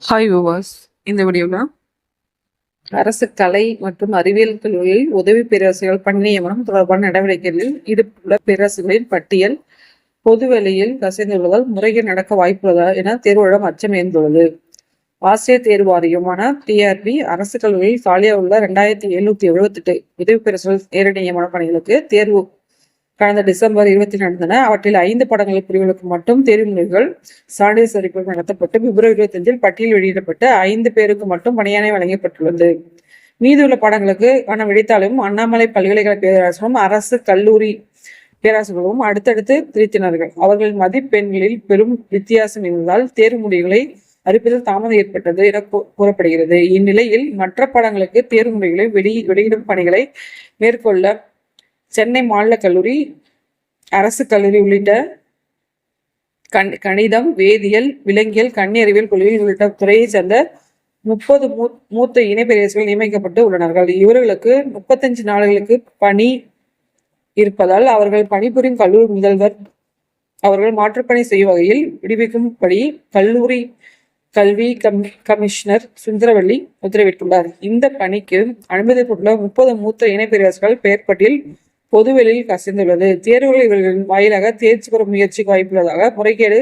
Hi viewers, இந்த வீடியோவில் அரசு கலை மற்றும் அறிவியல் கல்லூரியில் உதவி பேராசிரியர்கள் பணி நியமனம் தொடர்பான நடவடிக்கைகளில் ஈடுபட்டுள்ள பேராசிரியர்களின் பட்டியல் பொதுவெளியில் கசிந்துள்ளதால் முறைகேடு நடக்க வாய்ப்புள்ளதா என தேர்வுகளிடம் அச்சம் எழுந்துள்ளது. ஆசிரியர் தேர்வு வாரியமான டிஆர்பி அரசு கல்லூரியில் காலியாக உள்ள 2778 உதவி பேராசிரியர்கள் நேரடி நியமன பணிகளுக்கு தேர்வு கடந்த டிசம்பர் 20 நடந்தன. அவற்றில் 5 படங்கள் பிரிவுகளுக்கு மட்டும் தேர்வு முறைகள் சான்றிதழ் சரிபார்ப்பு நடத்தப்பட்டு பிப்ரவரி 25 பட்டியல் வெளியிடப்பட்டு 5 பேருக்கு மட்டும் பணியாணை வழங்கப்பட்டுள்ளது. மீதுள்ள படங்களுக்கு விடைத்தாளும் அண்ணாமலை பல்கலைக்கழக பேராசிரியரும் அரசு கல்லூரி பேராசிரியர்களும் அடுத்தடுத்து பிரித்தினார்கள். அவர்களின் மதிப்பெண்களில் பெரும் வித்தியாசம் இருந்ததால் தேர்வு முடிவுகளை அறிவிப்பதில் தாமதம் ஏற்பட்டது என கூறப்படுகிறது. இந்நிலையில் மற்ற படங்களுக்கு தேர்வு முறைகளை வெளியிடும் பணிகளை மேற்கொள்ள சென்னை மாநில கல்லூரி, அரசு கல்லூரி உள்ளிட்ட கணிதம், வேதியியல், விலங்கியல், கண்ணி அறிவியல் கல்லூரி உள்ளிட்ட துறையை சேர்ந்த 30 மூத்த இணை பேராசிரியர்கள் நியமிக்கப்பட்டு உள்ளனர்கள். இவர்களுக்கு 35 நாடுகளுக்கு பணி இருப்பதால் அவர்கள் பணிபுரியும் கல்லூரி முதல்வர் அவர்கள் மாற்றுப்பணி செய்யும் வகையில் விடுவிக்கும்படி கல்லூரி கல்வி கமிஷனர் சுந்தரவள்ளி உத்தரவிட்டுள்ளார். இந்த பணிக்கு அனுமதிக்கப்பட்டுள்ள 30 மூத்த இணை பேராசிரியர்கள் பெயர் பட்டியல் பொதுவெளியில் கசிந்துள்ளது. தேர்வுகள் இவர்களின் வாயிலாக தேர்ச்சி பெற முயற்சிக்கு வாய்ப்புள்ளதாக முறைகேடு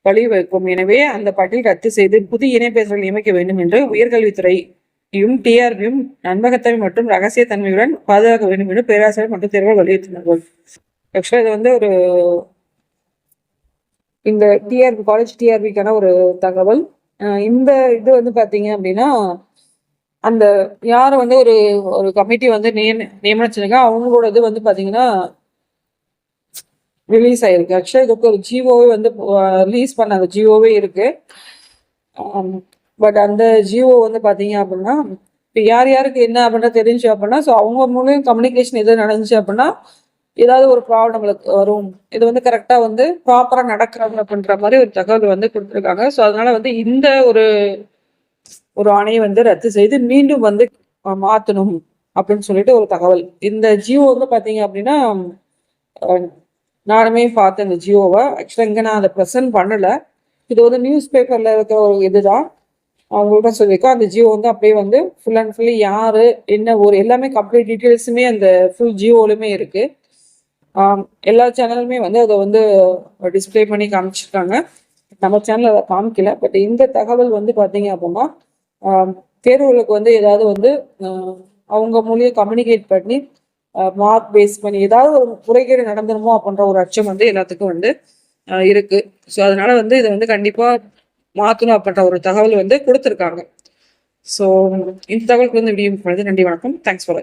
வழிவகுக்கும். எனவே அந்த பட்டியல் ரத்து செய்து புதிய இணை பேராசிரியர்கள் நியமிக்க வேண்டும் என்று உயர்கல்வித்துறையும் டிஆர்பியும் நம்பகத்தன்மை மற்றும் ரகசியத்தன்மையுடன் பாதுகாக்க வேண்டும் என்று பேராசிரியர் மற்றும் தேர்வுகள் வலியுறுத்தினார்கள். ஆக்சுவலா இது ஒரு இந்த டிஆர்பி காலேஜ் டிஆர்பிக்கான ஒரு தகவல். இந்த இது பாத்தீங்க அப்படின்னா அந்த யார் ஒரு ஒரு கமிட்டி நியமனிச்சிருக்க அவங்களோட இது பாத்தீங்கன்னா ரிலீஸ் ஆயிருக்கு. ஆக்சுவலா இதுக்கு ஒரு ஜிஓவே ரிலீஸ் பண்ண அந்த ஜிஓவே இருக்கு. பட் அந்த ஜிஓ பாத்தீங்க அப்படின்னா இப்போ யார் யாருக்கு என்ன அப்படின்னா தெரிஞ்சு அப்படின்னா ஸோ அவங்க மூலியம் கம்யூனிகேஷன் எது நடந்துச்சு அப்படின்னா ஏதாவது ஒரு ப்ராப்ளம் நம்மளுக்கு வரும். இது கரெக்டா ப்ராப்பரா நடக்கிறாங்க அப்படின்ற மாதிரி ஒரு தகவல் கொடுத்துருக்காங்க. ஸோ அதனால இந்த ஒரு ஆணையை ரத்து செய்து மீண்டும் மாத்தணும் அப்படின்னு சொல்லிட்டு ஒரு தகவல். இந்த ஜியோ பாத்தீங்க அப்படின்னா நானுமே பார்த்தேன் இந்த ஜியோவை. ஆக்சுவலா இங்க நான் அதை ப்ரெசென்ட் பண்ணல. இது நியூஸ் பேப்பர்ல இருக்கிற ஒரு இதுதான் அவங்கள்ட்ட சொல்லியிருக்கோம். அந்த ஜியோ அப்படியே ஃபுல் அண்ட் ஃபுல்லி யாரு என்ன ஒரு எல்லாமே கம்ப்ளீட் டீட்டெயில்ஸுமே அந்த ஃபுல் ஜியோலுமே இருக்கு. எல்லா சேனலுமே அதை டிஸ்பிளே பண்ணி காமிச்சிருக்காங்க. நம்ம சேனல் அதை காமிக்கல. பட் இந்த தகவல் பாத்தீங்க அப்படின்னா தேர்வுகளுக்கு ஏதாவது அவங்க மூலியம் கம்யூனிகேட் பண்ணி மார்க் பேஸ் பண்ணி ஏதாவது ஒரு முறைகேடு நடந்துருமோ அப்படின்ற ஒரு அச்சம் எல்லாத்துக்கும் இருக்கு. ஸோ அதனால இதை கண்டிப்பா மாற்றணும் அப்படின்ற ஒரு தகவல் கொடுத்துருக்காங்க. ஸோ இந்த தகவலுக்கு வீடியோ நன்றி, வணக்கம். Thanks for